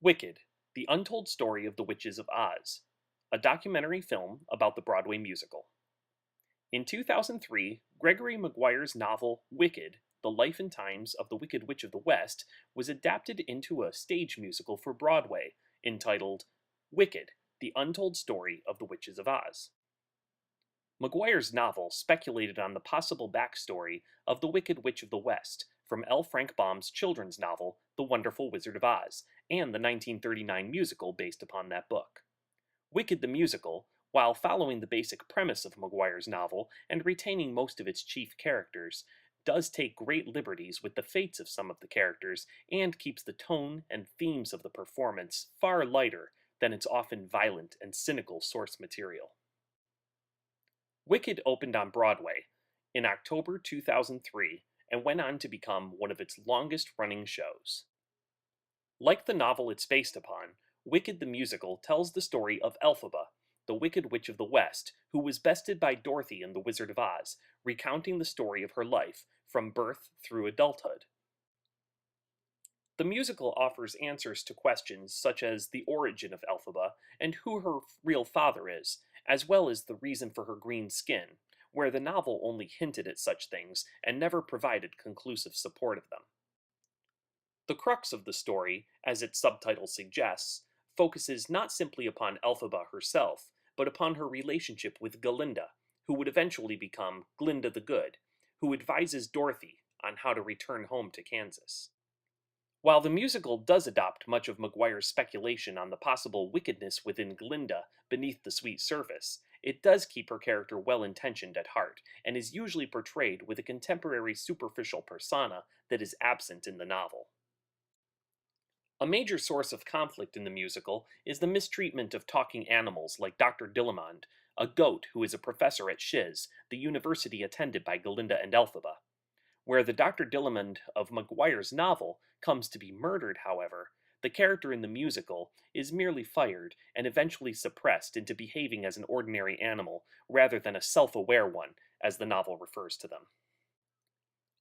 Wicked, The Untold Story of the Witches of Oz, a documentary film about the Broadway musical. In 2003, Gregory Maguire's novel Wicked, The Life and Times of the Wicked Witch of the West was adapted into a stage musical for Broadway entitled Wicked, The Untold Story of the Witches of Oz. Maguire's novel speculated on the possible backstory of the Wicked Witch of the West from L. Frank Baum's children's novel, The Wonderful Wizard of Oz, and the 1939 musical based upon that book. Wicked the musical, while following the basic premise of Maguire's novel and retaining most of its chief characters, does take great liberties with the fates of some of the characters and keeps the tone and themes of the performance far lighter than its often violent and cynical source material. Wicked opened on Broadway in October 2003 and went on to become one of its longest-running shows. Like the novel it's based upon, Wicked the musical tells the story of Elphaba, the Wicked Witch of the West, who was bested by Dorothy in The Wizard of Oz, recounting the story of her life from birth through adulthood. The musical offers answers to questions such as the origin of Elphaba and who her real father is, as well as the reason for her green skin, where the novel only hinted at such things and never provided conclusive support of them. The crux of the story, as its subtitle suggests, focuses not simply upon Elphaba herself, but upon her relationship with Galinda, who would eventually become Glinda the Good, who advises Dorothy on how to return home to Kansas. While the musical does adopt much of Maguire's speculation on the possible wickedness within Glinda beneath the sweet surface, it does keep her character well-intentioned at heart, and is usually portrayed with a contemporary superficial persona that is absent in the novel. A major source of conflict in the musical is the mistreatment of talking animals like Dr. Dillamond, a goat who is a professor at Shiz, the university attended by Galinda and Elphaba. Where the Dr. Dillamond of Maguire's novel comes to be murdered, however, the character in the musical is merely fired and eventually suppressed into behaving as an ordinary animal rather than a self-aware one, as the novel refers to them.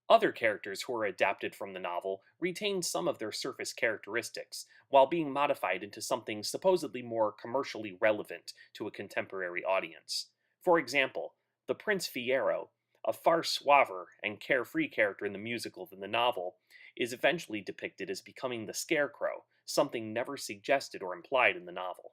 Other characters who are adapted from the novel retain some of their surface characteristics, while being modified into something supposedly more commercially relevant to a contemporary audience. For example, the Prince Fiero, a far suaver and carefree character in the musical than the novel, is eventually depicted as becoming the Scarecrow, something never suggested or implied in the novel.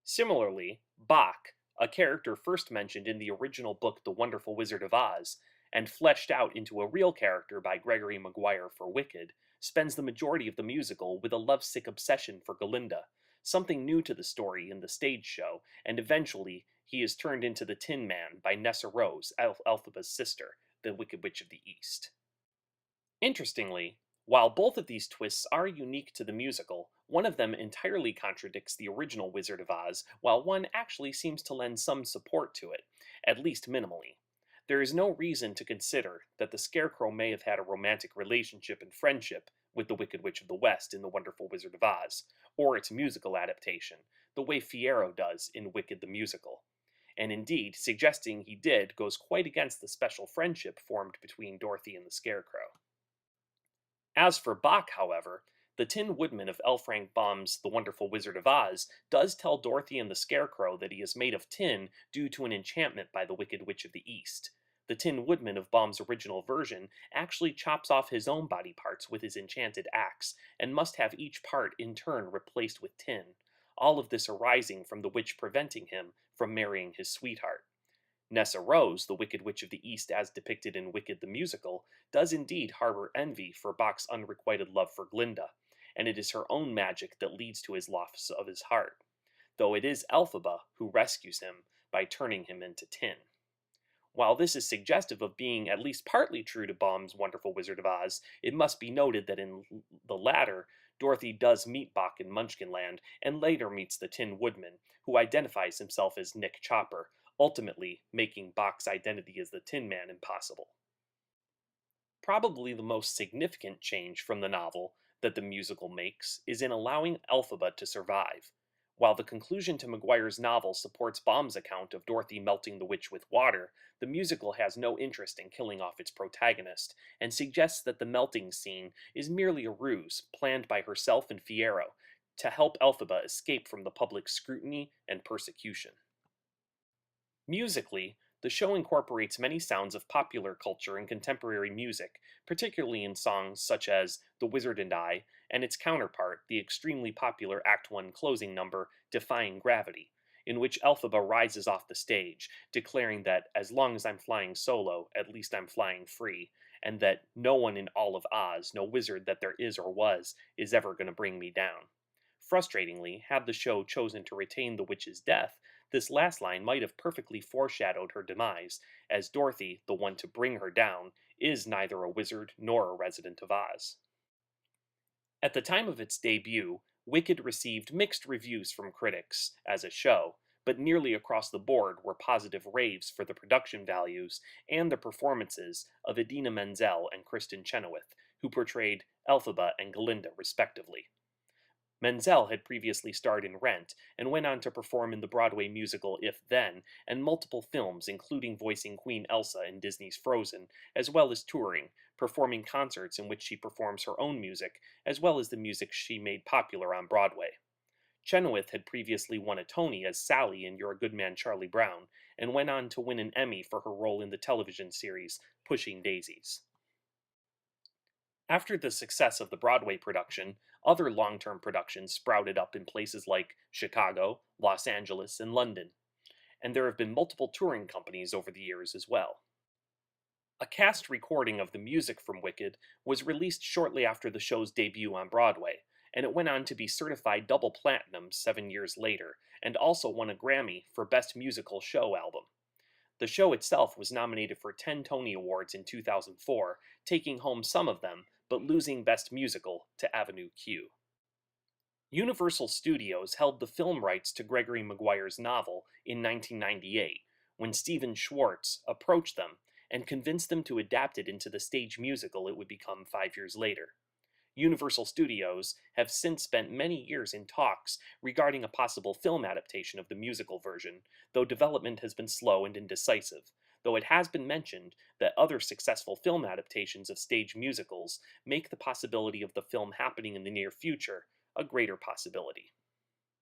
Similarly, Boq, a character first mentioned in the original book The Wonderful Wizard of Oz, and fleshed out into a real character by Gregory Maguire for Wicked, spends the majority of the musical with a lovesick obsession for Galinda, something new to the story in the stage show, and eventually he is turned into the Tin Man by Nessa Rose, Elphaba's sister, the Wicked Witch of the East. Interestingly, while both of these twists are unique to the musical, one of them entirely contradicts the original Wizard of Oz, while one actually seems to lend some support to it, at least minimally. There is no reason to consider that the Scarecrow may have had a romantic relationship and friendship with the Wicked Witch of the West in The Wonderful Wizard of Oz, or its musical adaptation, the way Fiero does in Wicked the Musical. And indeed, suggesting he did goes quite against the special friendship formed between Dorothy and the Scarecrow. As for Boq, however, the Tin Woodman of L. Frank Baum's The Wonderful Wizard of Oz does tell Dorothy and the Scarecrow that he is made of tin due to an enchantment by the Wicked Witch of the East. The Tin Woodman of Baum's original version actually chops off his own body parts with his enchanted axe, and must have each part in turn replaced with tin, all of this arising from the witch preventing him from marrying his sweetheart. Nessa Rose, the Wicked Witch of the East as depicted in Wicked the Musical, does indeed harbor envy for Boq's unrequited love for Glinda, and it is her own magic that leads to his loss of his heart, though it is Elphaba who rescues him by turning him into tin. While this is suggestive of being at least partly true to Baum's Wonderful Wizard of Oz, it must be noted that in the latter, Dorothy does meet Boq in Munchkinland, and later meets the Tin Woodman, who identifies himself as Nick Chopper, ultimately making Boq's identity as the Tin Man impossible. Probably the most significant change from the novel that the musical makes is in allowing Elphaba to survive. While the conclusion to Maguire's novel supports Baum's account of Dorothy melting the witch with water, the musical has no interest in killing off its protagonist, and suggests that the melting scene is merely a ruse planned by herself and Fiyero to help Elphaba escape from the public scrutiny and persecution. Musically, the show incorporates many sounds of popular culture and contemporary music, particularly in songs such as The Wizard and I, and its counterpart, the extremely popular Act 1 closing number, Defying Gravity, in which Elphaba rises off the stage, declaring that as long as I'm flying solo, at least I'm flying free, and that no one in all of Oz, no wizard that there is or was, is ever going to bring me down. Frustratingly, had the show chosen to retain the witch's death, this last line might have perfectly foreshadowed her demise, as Dorothy, the one to bring her down, is neither a wizard nor a resident of Oz. At the time of its debut, Wicked received mixed reviews from critics as a show, but nearly across the board were positive raves for the production values and the performances of Idina Menzel and Kristen Chenoweth, who portrayed Elphaba and Galinda respectively. Menzel had previously starred in Rent and went on to perform in the Broadway musical If Then and multiple films, including voicing Queen Elsa in Disney's Frozen, as well as touring, performing concerts in which she performs her own music, as well as the music she made popular on Broadway. Chenoweth had previously won a Tony as Sally in You're a Good Man, Charlie Brown, and went on to win an Emmy for her role in the television series Pushing Daisies. After the success of the Broadway production, other long-term productions sprouted up in places like Chicago, Los Angeles, and London, and there have been multiple touring companies over the years as well. A cast recording of the music from Wicked was released shortly after the show's debut on Broadway, and it went on to be certified double platinum 7 years later, and also won a Grammy for Best Musical Show Album. The show itself was nominated for 10 Tony Awards in 2004, taking home some of them, but losing Best Musical to Avenue Q. Universal Studios held the film rights to Gregory Maguire's novel in 1998, when Stephen Schwartz approached them and convinced them to adapt it into the stage musical it would become 5 years later. Universal Studios have since spent many years in talks regarding a possible film adaptation of the musical version, though development has been slow and indecisive, though it has been mentioned that other successful film adaptations of stage musicals make the possibility of the film happening in the near future a greater possibility.